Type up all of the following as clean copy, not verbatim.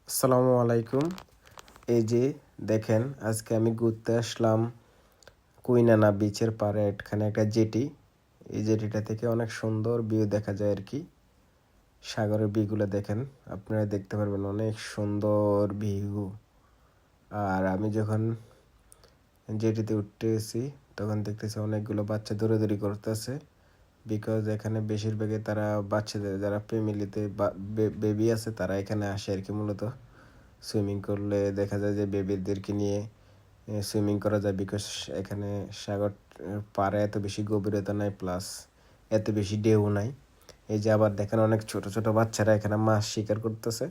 আসসালামু আলাইকুম। এই যে দেখেন, আজকে আমি ঘুরতে আসলাম কুইনানা বিচের পাড়ে। এখানে একটা জেটি, এই জেটিটা থেকে অনেক সুন্দর ভিউ দেখা যায় আর কি। সাগরের ভিউগুলো দেখেন, আপনারা দেখতে পারবেন অনেক সুন্দর ভিউ। আর আমি যখন জেটিতে উঠতেছি তখন দেখতেছি অনেকগুলো বাচ্চা দৌড়াদৌড়ি করতেছে, বিকজ এখানে বেশিরভাগই তারা বাচ্চাদের যারা ফ্যামিলিতে বেবি আছে তারা এখানে আসে আর কি। মূলত সুইমিং করলে দেখা যায় যে বেবিদেরকে নিয়ে সুইমিং করা যায়, বিকজ এখানে সাগর পাড়ে এত বেশি গভীরতা নাই, প্লাস এত বেশি ঢেউ নাই। এই যে আবার দেখেন অনেক ছোট ছোট বাচ্চারা এখানে মাছ শিকার করতেছে,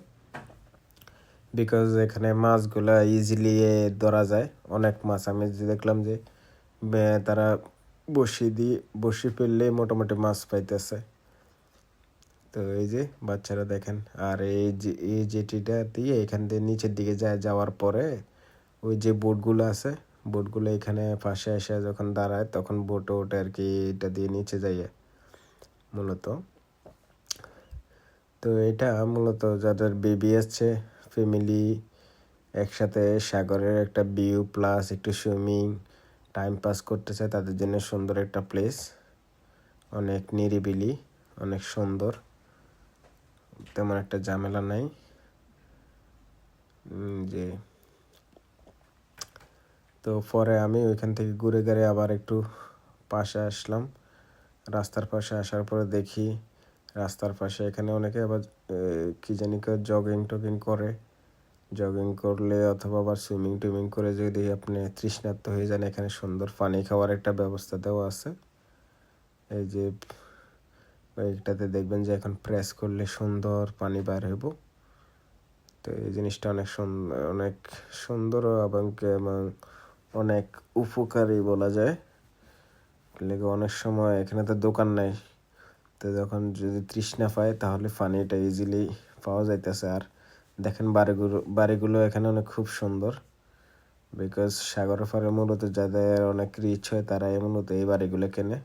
বিকজ এখানে মাছগুলা ইজিলি ধরা যায়। অনেক মাছ আমি যে দেখলাম যে তারা বসি ফেললে মোটামুটি মাছ পাইতেছে। তো এই যে বাচ্চারা দেখেন, আর এই জেটিটা দিয়ে এখান দিয়ে নিচের দিকে যাওয়ার পরে ওই যে বোটগুলো আছে, বোটগুলো এখানে পাশে এসে যখন দাঁড়ায় তখন বোটে ওঠে আর কি, এটা দিয়ে নিচে যাইয়ে মূলত। তো এটা মূলত যাদের বেবি আছে, ফ্যামিলি একসাথে সাগরের একটা ভিউ প্লাস একটু সুইমিং টাইম পাস করতে চায় তাদের জন্য সুন্দর একটা প্লেস। অনেক নিরিবিলি, অনেক সুন্দর, তেমন একটা ঝামেলা নাই। যে তো পরে আমি ওইখান থেকে ঘুরে ঘুরে আবার একটু পাশে আসলাম। রাস্তার পাশে আসার পরে দেখি রাস্তার পাশে এখানে অনেকে আবার কি জানি জগিং টগিং করে। জগিং করলে অথবা আবার সুইমিং টুইমিং করে যদি আপনি তৃষ্ণার্ত হয়ে যান, এখানে সুন্দর পানি খাওয়ার একটা ব্যবস্থা দেওয়া আছে। এই যে এইটাতে দেখবেন যে এখন প্রেস করলে সুন্দর পানি বার হইব। তো এই জিনিসটা অনেক সুন্দর এবং অনেক উপকারী বলা যায়। লেগে অনেক সময় এখানে তো দোকান নাই, তো যখন যদি তৃষ্ণা পায় তাহলে পানিটা ইজিলি পাওয়া যাইতেছে। আর দেখেন বাড়িগুলো এখানে অনেক খুব সুন্দর, বিকজ সাগরের পাড়ে মূলত যাদের অনেক রিচ হয় তারা মূলত এই বাড়িগুলো কেনে।